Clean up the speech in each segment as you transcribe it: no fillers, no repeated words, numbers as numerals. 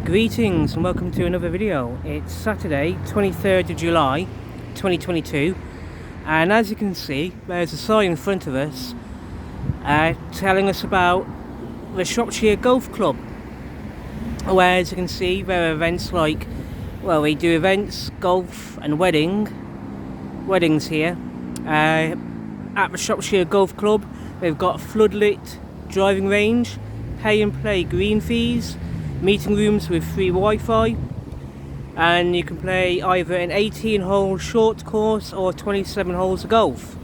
Greetings and welcome to another video. It's Saturday 23rd of July 2022 and as you can see there's a sign in front of us telling us about the Shropshire Golf Club, where as you can see there are events like, well, we do events, golf and weddings here at the Shropshire Golf Club. They've got a floodlit driving range, pay and play green fees, meeting rooms with free Wi-Fi, and you can play either an 18-hole short course or 27 holes of golf.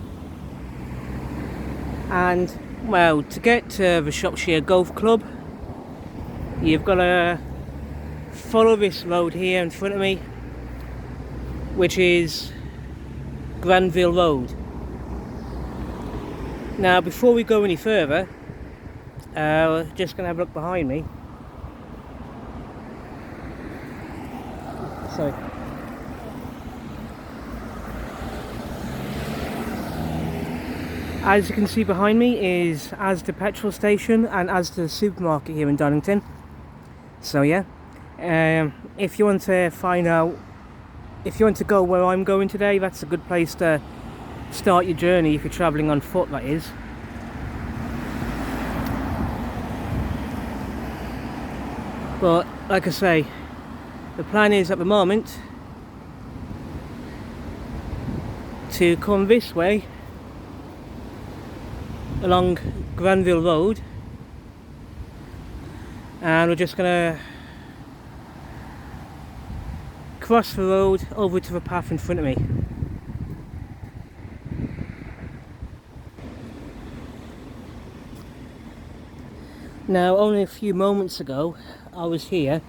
And well, to get to the Shropshire Golf Club you've got to follow this road here in front of me, which is Granville Road. Now before we go any further, we're just going to have a look behind me. Sorry. As you can see behind me is ASDA petrol station and ASDA supermarket here in Donnington. So yeah, if you want to find out, if you want to go where I'm going today, that's a good place to start your journey if you're travelling on foot, that is. But like I say, the plan is at the moment to come this way along Granville Road, and we're just going to cross the road over to the path in front of me. Now only a few moments ago I was here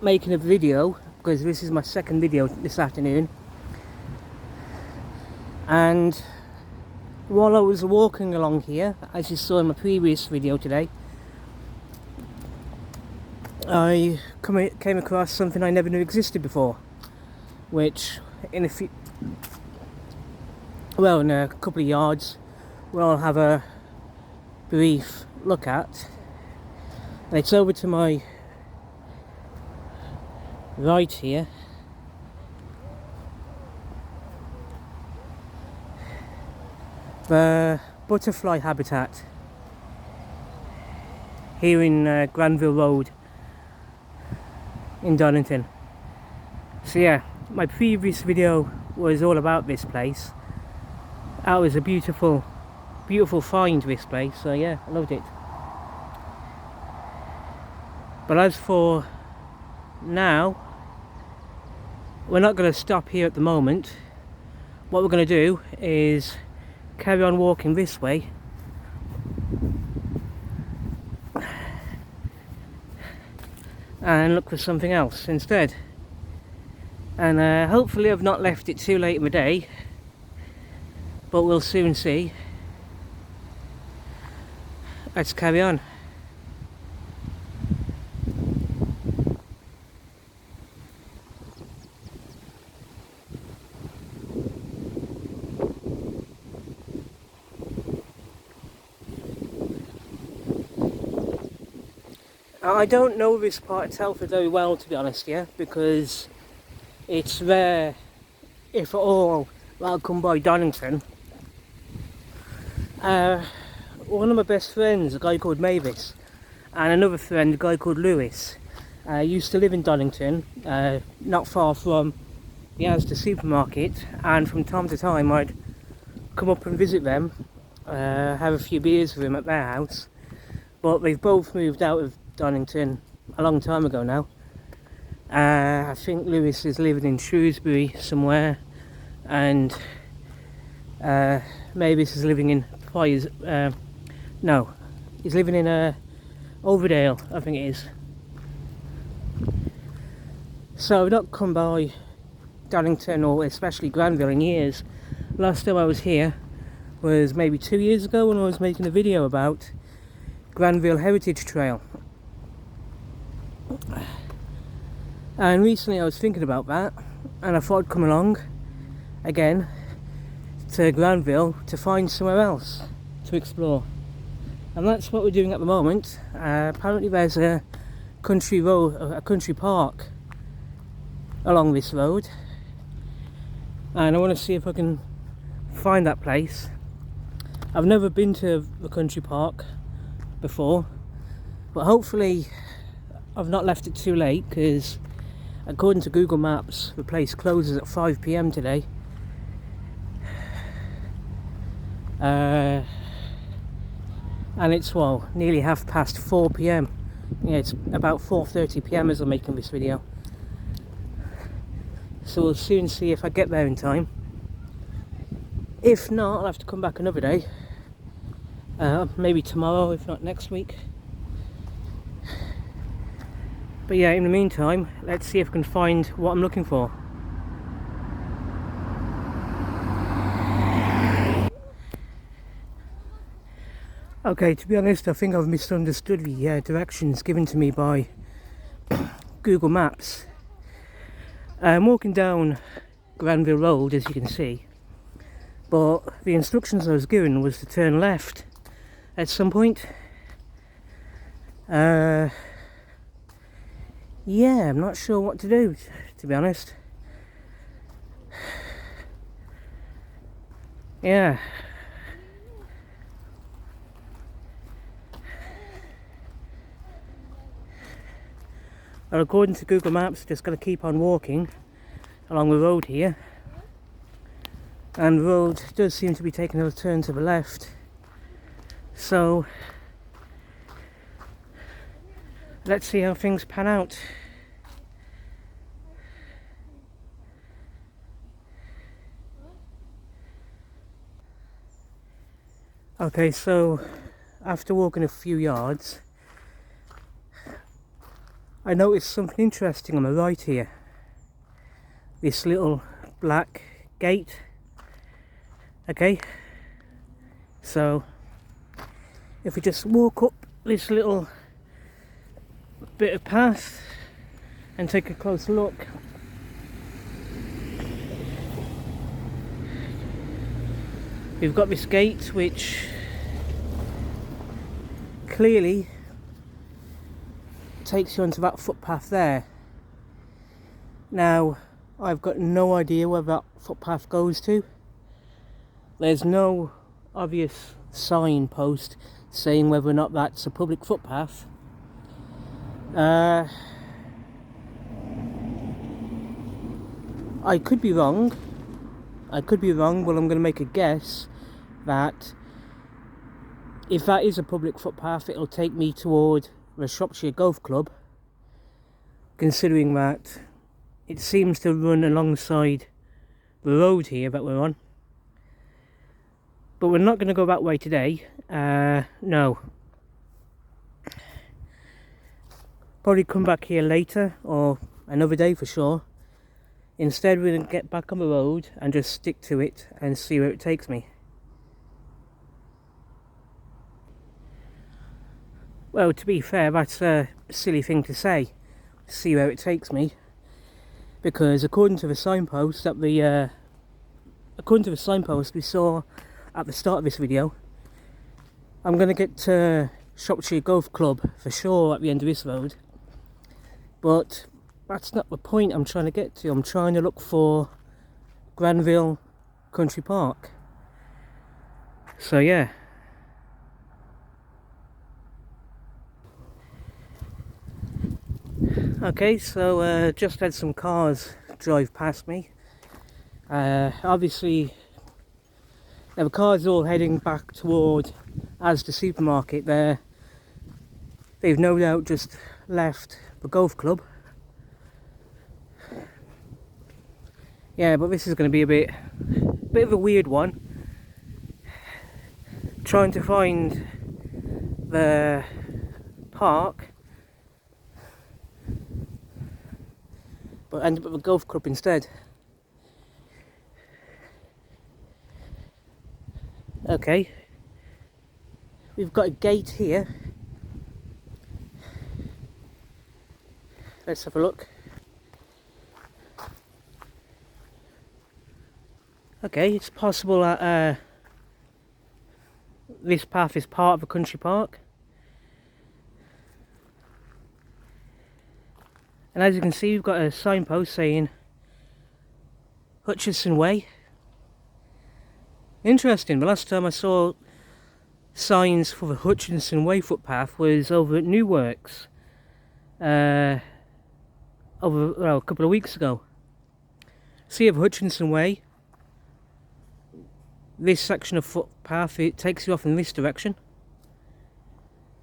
making a video, because this is my second video this afternoon, and while I was walking along here, as you saw in my previous video today, I came across something I never knew existed before, which in a couple of yards we'll have a brief look at. And it's over to my right here. The butterfly habitat here in Granville Road in Donnington. So yeah, my previous video was all about this place. That was a beautiful find, this place, so yeah, I loved it. But as for now, we're not going to stop here at the moment. What we're going to do is carry on walking this way and look for something else instead. And hopefully I've not left it too late in the day, but we'll soon see. Let's carry on. I don't know this part of Telford very well, to be honest, yeah, because it's rare, if at all, that I'll come by Donnington. One of my best friends, a guy called Mavis, and another friend, a guy called Lewis, used to live in Donnington, not far from the ASDA supermarket, and from time to time I'd come up and visit them, have a few beers with them at their house. But they've both moved out of Donnington a long time ago now. I think Lewis is living in Shrewsbury somewhere, and Mavis is living in Priors. No, he's living in Overdale, I think it is. So I've not come by Donnington or especially Granville in years. Last time I was here was maybe 2 years ago when I was making a video about Granville Heritage Trail. And recently I was thinking about that, and I thought I'd come along again to Granville to find somewhere else to explore. And that's what we're doing at the moment. Apparently there's a country road, a country park along this road, and I want to see if I can find that place. I've never been to the country park before, but hopefully I've not left it too late, because according to Google Maps the place closes at 5 PM today. And it's, well, nearly 4 PM. Yeah, it's about 4:30 PM as I'm making this video, so we'll soon see if I get there in time. If not, I'll have to come back another day, maybe tomorrow, if not next week. But yeah, in the meantime, let's see if I can find what I'm looking for. Okay, to be honest, I think I've misunderstood the directions given to me by Google Maps. I'm walking down Granville Road, as you can see, but the instructions I was given was to turn left at some point. Yeah, I'm not sure what to do, to be honest. Yeah. Well, according to Google Maps, just got to keep on walking along the road here, and the road does seem to be taking a turn to the left, so let's see how things pan out. Okay, so after walking a few yards, I noticed something interesting on the right here. This little black gate. Okay, so if we just walk up this little bit of path and take a close look, we've got this gate which clearly takes you onto that footpath there. Now, I've got no idea where that footpath goes to. There's no obvious signpost saying whether or not that's a public footpath. I could be wrong. But I'm going to make a guess that if that is a public footpath, it'll take me toward the Shropshire Golf Club, considering that it seems to run alongside the road here that we're on. But we're not going to go that way today. No. Probably come back here later, or another day for sure. Instead, we're going to get back on the road and just stick to it and see where it takes me. Well, to be fair, that's a silly thing to say, see where it takes me, because according to the signpost we saw at the start of this video, I'm going to get to Shropshire Golf Club for sure at the end of this road, but that's not the point I'm trying to get to. I'm trying to look for Granville Country Park. So yeah. Okay, so just had some cars drive past me. Obviously, the cars are all heading back toward ASDA supermarket. They've no doubt just left the golf club. Yeah, but this is going to be a bit of a weird one. Trying to find the park, but end up at the golf club instead. Okay, we've got a gate here. Let's have a look. Okay, it's possible that this path is part of a country park. And as you can see, we've got a signpost saying Hutchinson Way. Interesting, the last time I saw signs for the Hutchinson Way footpath was over at New Works a couple of weeks ago. See, of Hutchinson Way, this section of footpath, it takes you off in this direction.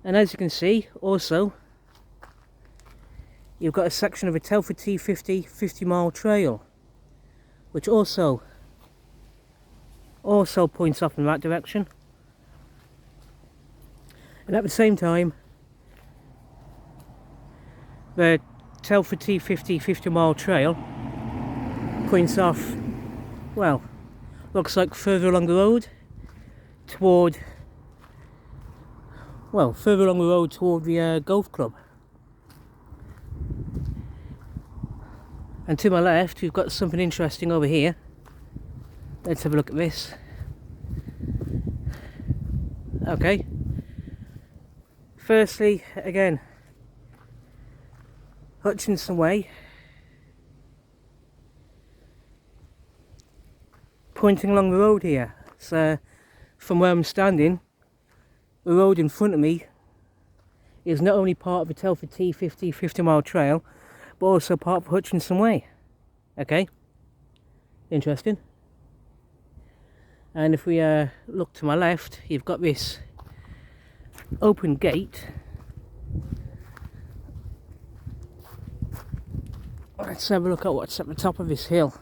And as you can see, also, you've got a section of a Telford T50 50-mile trail, which also points off in that direction. And at the same time, the Telford T50 50-mile trail points off, well, looks like further along the road toward the golf club. And to my left, we've got something interesting over here. Let's have a look at this. Okay. Firstly, again, Hutchinson Way, pointing along the road here. So, from where I'm standing, the road in front of me is not only part of the Telford T50 50-mile trail, but also part of Hutchinson Way. Okay, interesting. And if we look to my left, you've got this open gate. Let's have a look at what's at the top of this hill.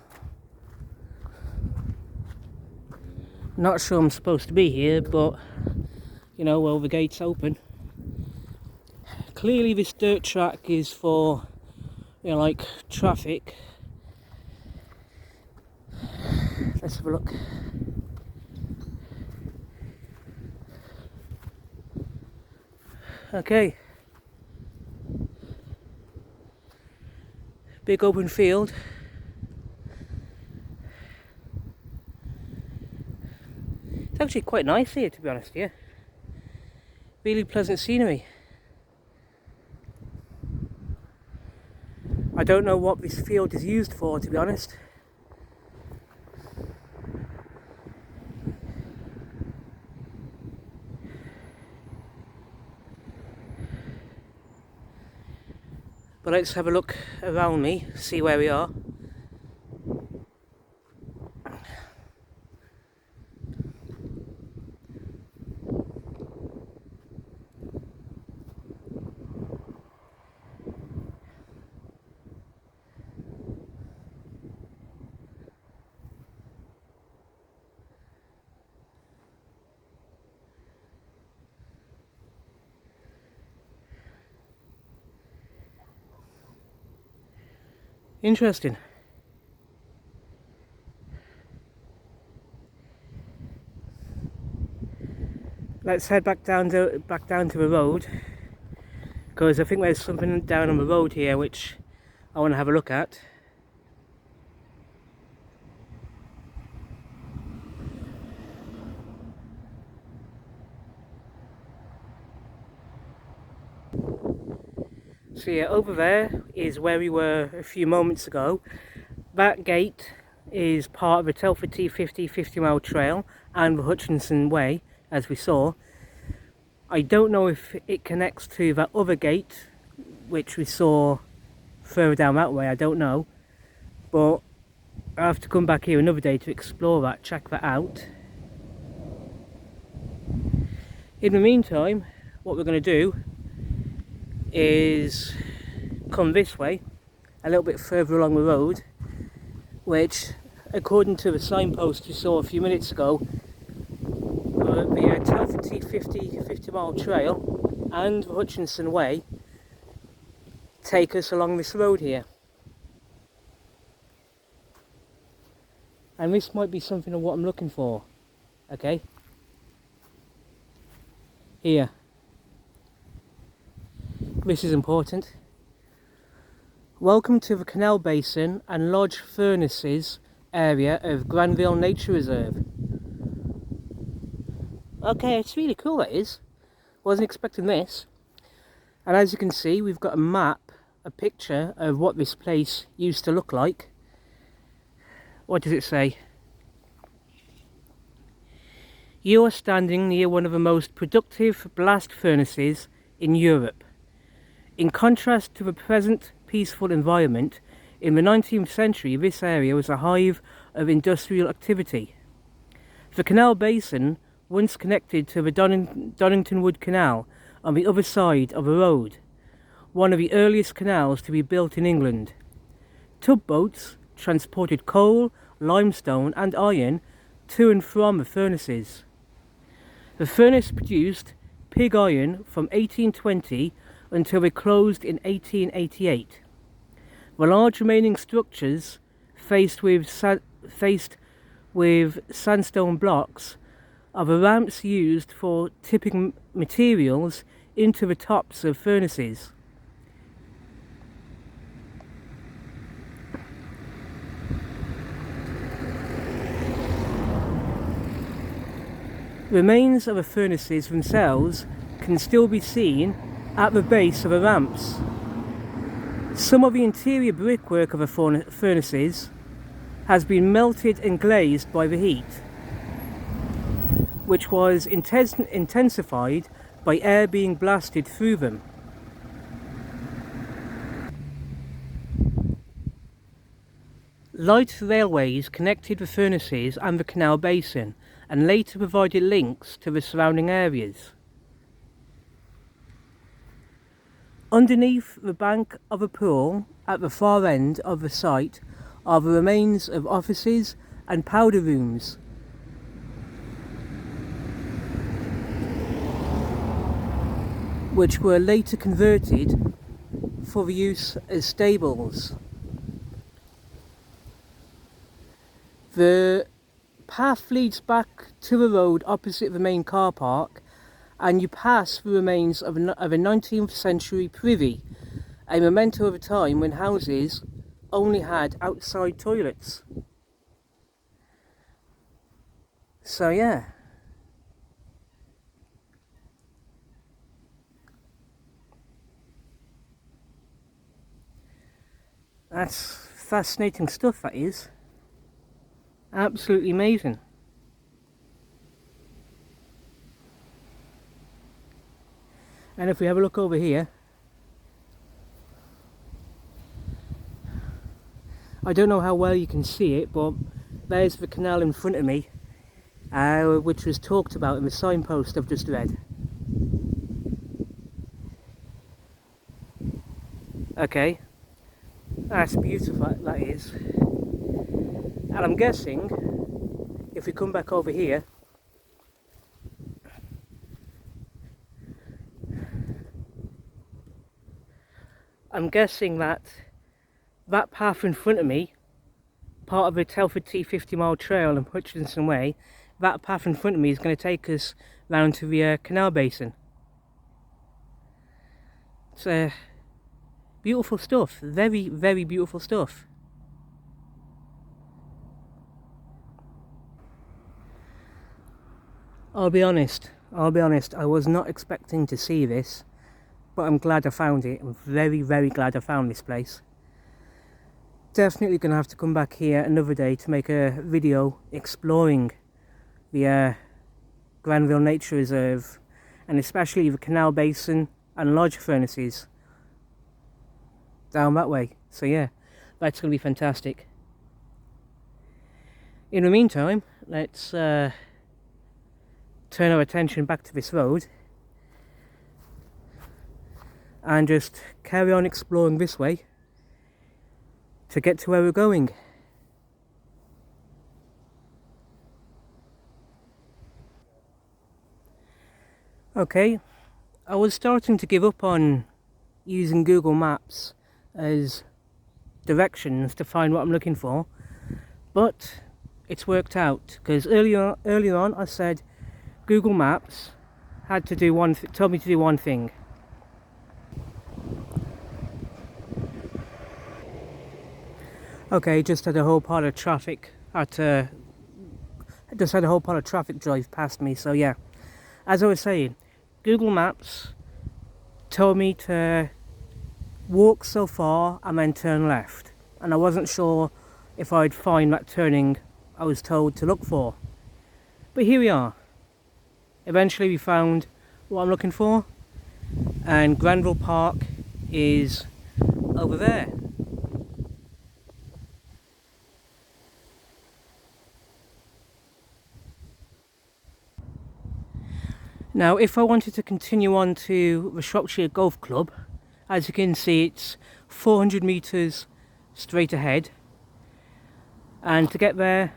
Not sure I'm supposed to be here, but you know, well, the gate's open. Clearly this dirt track is for, you know, like traffic. Let's have a look. Okay. Big open field. It's actually quite nice here, to be honest, yeah. Really pleasant scenery. I don't know what this field is used for, to be honest. But let's have a look around me, see where we are. Interesting. Let's head back down to the road, because I think there's something down on the road here which I want to have a look at. So yeah, over there is where we were a few moments ago. That gate is part of the Telford T50 50-mile trail and the Hutchinson Way, as we saw. I don't know if it connects to that other gate, which we saw further down that way, I don't know. But I have to come back here another day to explore that, check that out. In the meantime, what we're going to do is come this way a little bit further along the road, which, according to the signpost you saw a few minutes ago, the Telford T50 50-mile trail and the Hutchinson Way take us along this road here. And this might be something of what I'm looking for. Okay, here. This is important. Welcome to the Canal Basin and Lodge Furnaces area of Granville Nature Reserve. Okay, it's really cool, that is. Wasn't expecting this. And as you can see, we've got a map a picture of what this place used to look like. What does it say? You are standing near one of the most productive blast furnaces in Europe. In contrast to the present peaceful environment, in the 19th century this area was a hive of industrial activity. The canal basin once connected to the Donnington Wood Canal on the other side of the road, one of the earliest canals to be built in England. Tugboats transported coal, limestone and iron to and from the furnaces. The furnace produced pig iron from 1820 until they closed in 1888. The large remaining structures, faced with sandstone blocks, are the ramps used for tipping materials into the tops of furnaces. Remains of the furnaces themselves can still be seen at the base of the ramps. Some of the interior brickwork of the furnaces has been melted and glazed by the heat, which was intensified by air being blasted through them. Light railways connected the furnaces and the canal basin, and later provided links to the surrounding areas. Underneath the bank of a pool at the far end of the site are the remains of offices and powder rooms. Which were later converted for the use as stables. The path leads back to the road opposite the main car park, and you pass the remains of a 19th century privy, a memento of a time when houses only had outside toilets. So yeah. That's fascinating stuff, that is. Absolutely amazing. And if we have a look over here, I don't know how well you can see it, but there's the canal in front of me, which was talked about in the signpost I've just read. Okay, that's beautiful, that is. And I'm guessing, if we come back over here, I'm guessing that that path in front of me, part of the Telford T50 mile trail in Hutchinson Way, that path in front of me is going to take us round to the canal basin. It's beautiful stuff, very, very beautiful stuff. I'll be honest, I was not expecting to see this, but I'm glad I found it. I'm very, very glad I found this place. Definitely going to have to come back here another day to make a video exploring the Granville Nature Reserve, and especially the canal basin and lodge furnaces down that way. So yeah, that's going to be fantastic. In the meantime, let's turn our attention back to this road and just carry on exploring this way to get to where we're going. Okay, I was starting to give up on using Google Maps as directions to find what I'm looking for, but it's worked out, because earlier on I said Google Maps had to do told me to do one thing. Okay, just had a whole pile of traffic drive past me, so yeah. As I was saying, Google Maps told me to walk so far and then turn left, and I wasn't sure if I'd find that turning I was told to look for. But here we are. Eventually we found what I'm looking for, and Granville Park is over there. Now if I wanted to continue on to the Shropshire Golf Club, as you can see it's 400 metres straight ahead, and to get there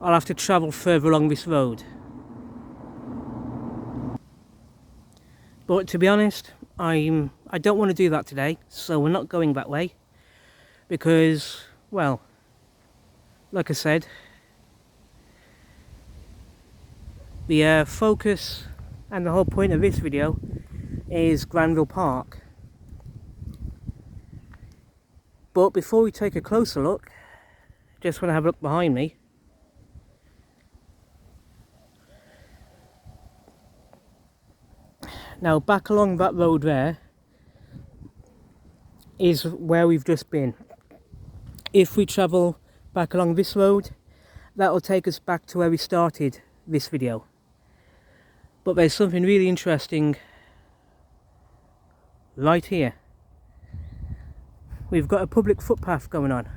I'll have to travel further along this road. But to be honest, I don't want to do that today, so we're not going that way, because, well, like I said, the focus and the whole point of this video is Granville Park. But before we take a closer look, just want to have a look behind me. Now back along that road there is where we've just been. If we travel back along this road, that will take us back to where we started this video. But there's something really interesting right here. We've got a public footpath going on.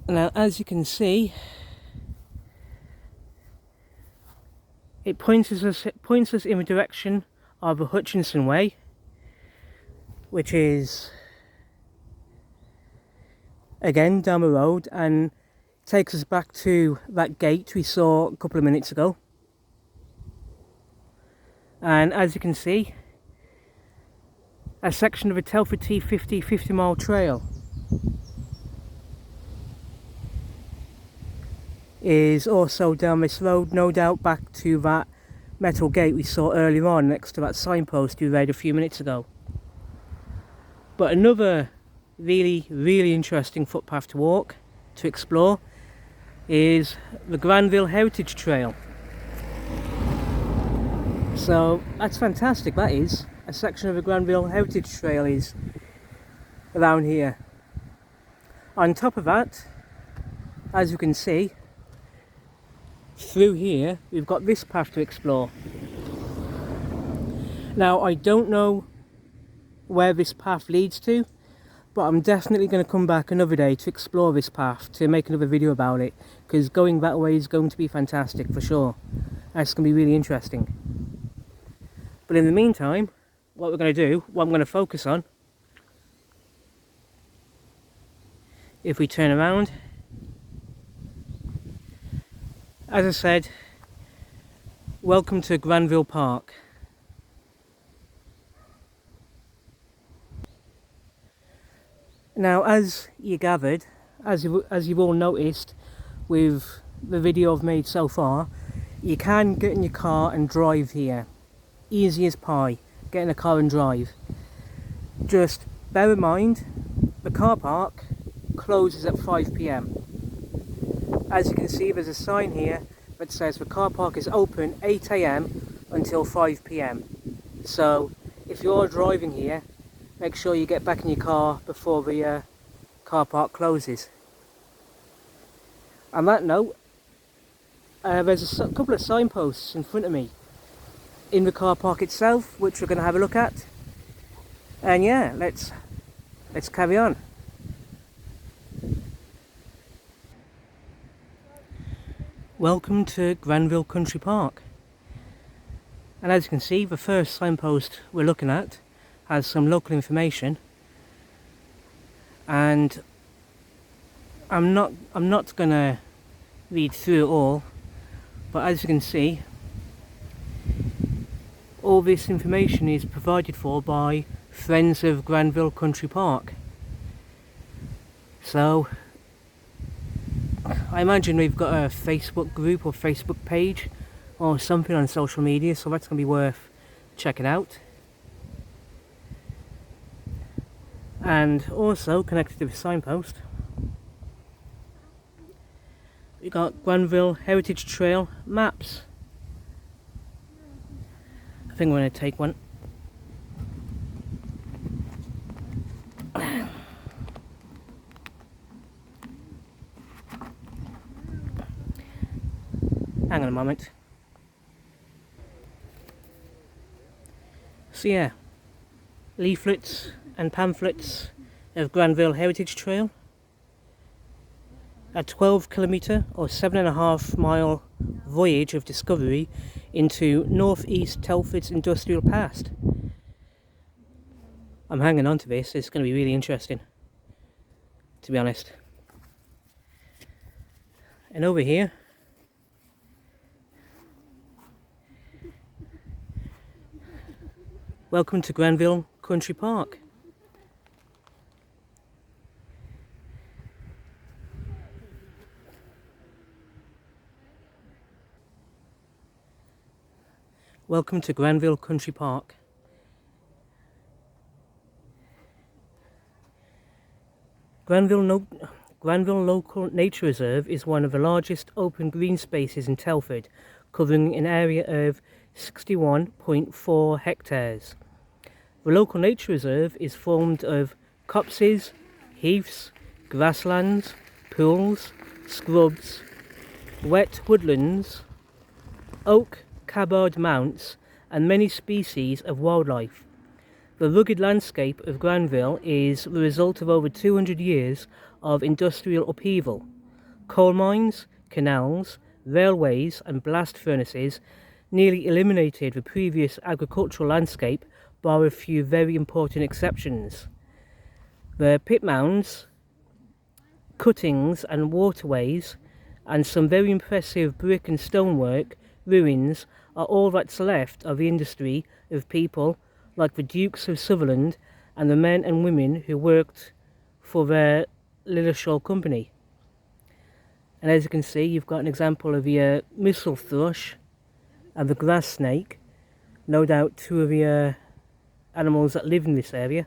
Now as you can see, it points us in the direction of the Hutchinson Way, which is again down the road, and takes us back to that gate we saw a couple of minutes ago. And as you can see, a section of a Telford T50 50-mile trail is also down this road, no doubt back to that metal gate we saw earlier on next to that signpost we read a few minutes ago. But another really interesting footpath to walk, to explore, is the Granville Heritage Trail. So that's fantastic, that is. A section of the Granville Heritage Trail is around here. On top of that, as you can see, through here we've got this path to explore. Now I don't know where this path leads to, but I'm definitely going to come back another day to explore this path, to make another video about it, because going that way is going to be fantastic for sure. That's going to be really interesting. But in the meantime, what we're going to do, what I'm going to focus on, if we turn around, as I said, welcome to Granville Park. Now as you gathered, as you've all noticed with the video I've made so far, you can get in your car and drive here. Easy as pie, get in a car and drive. Just bear in mind, the car park closes at 5 PM. As you can see, there's a sign here that says the car park is open 8 AM until 5 PM. So if you're driving here, make sure you get back in your car before the car park closes. On that note, there's a couple of signposts in front of me in the car park itself, which we're going to have a look at. And yeah, let's carry on. Welcome to Granville Country Park. And as you can see, the first signpost we're looking at has some local information, and I'm not gonna read through it all, but as you can see, all this information is provided for by Friends of Granville Country Park. So I imagine we've got a Facebook group or Facebook page or something on social media, so that's going to be worth checking out. And also connected to the signpost, we've got Granville Heritage Trail maps. I think we're going to take one. Hang on a moment. So yeah, leaflets and pamphlets of Granville Heritage Trail. A 12-kilometre or 7.5 mile voyage of discovery into northeast Telford's industrial past. I'm hanging on to this. It's going to be really interesting, to be honest. And over here, welcome to Granville Country Park. Welcome to Granville Country Park. Granville Local Nature Reserve is one of the largest open green spaces in Telford, covering an area of 61.4 hectares. The local nature reserve is formed of copses, heaths, grasslands, pools, scrubs, wet woodlands, oak, cabard mounts, and many species of wildlife. The rugged landscape of Granville is the result of over 200 years of industrial upheaval. Coal mines, canals, railways, and blast furnaces nearly eliminated the previous agricultural landscape, bar a few very important exceptions. The pit mounds, cuttings and waterways, and some very impressive brick and stonework ruins are all that's left of the industry of people like the Dukes of Sutherland and the men and women who worked for their Lilleshall company. And as you can see, you've got an example of the missel thrush and the grass snake, no doubt two of the animals that live in this area.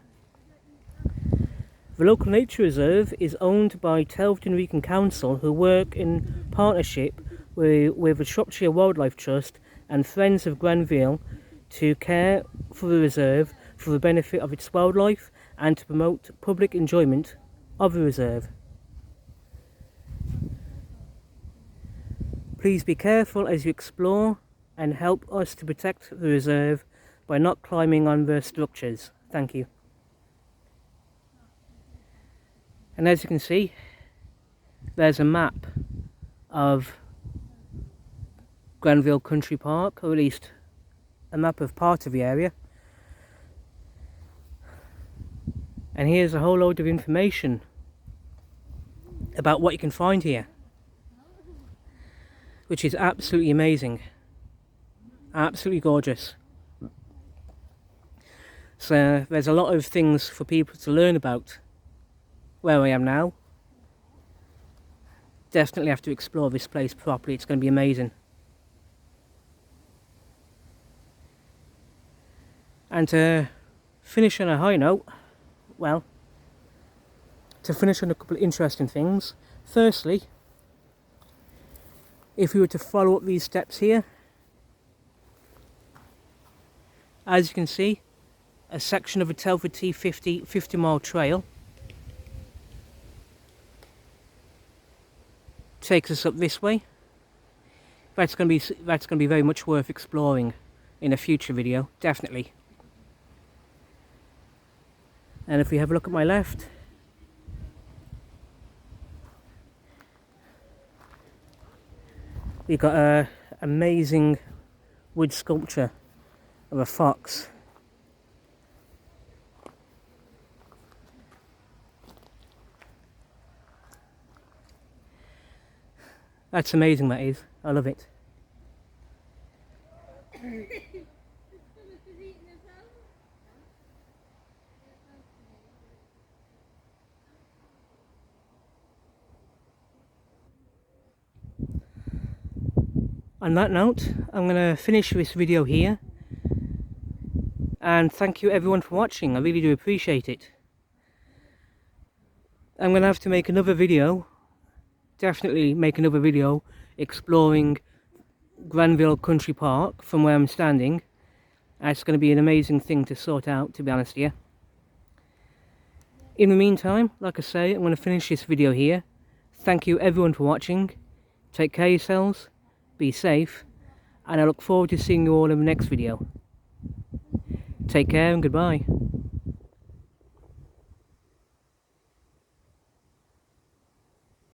The local nature reserve is owned by Telford and Wrekin Council, who work in partnership with the Shropshire Wildlife Trust and Friends of Granville to care for the reserve for the benefit of its wildlife and to promote public enjoyment of the reserve. Please be careful as you explore and help us to protect the reserve by not climbing on the structures. Thank you. And as you can see, there's a map of Granville Country Park, or at least a map of part of the area. And here's a whole load of information about what you can find here, which is absolutely amazing, absolutely gorgeous. So there's a lot of things for people to learn about where I am now. Definitely have to explore this place properly. It's going to be amazing. And to finish on a high note, well, to finish on a couple of interesting things. Firstly, if we were to follow up these steps here, as you can see, a section of a Telford T50 50-mile trail takes us up this way. That's going to be very much worth exploring in a future video, definitely. And if we have a look at my left, we've got an amazing wood sculpture of a fox. That's amazing, that is. I love it. On that note, I'm going to finish this video here. And thank you everyone for watching. I really do appreciate it. I'm going to have to make another video. Definitely make another video exploring Granville Country Park from where I'm standing. That's going to be an amazing thing to sort out, to be honest here. In the meantime, like I say, I'm going to finish this video here. Thank you everyone for watching. Take care of yourselves, be safe, and I look forward to seeing you all in the next video. Take care and goodbye.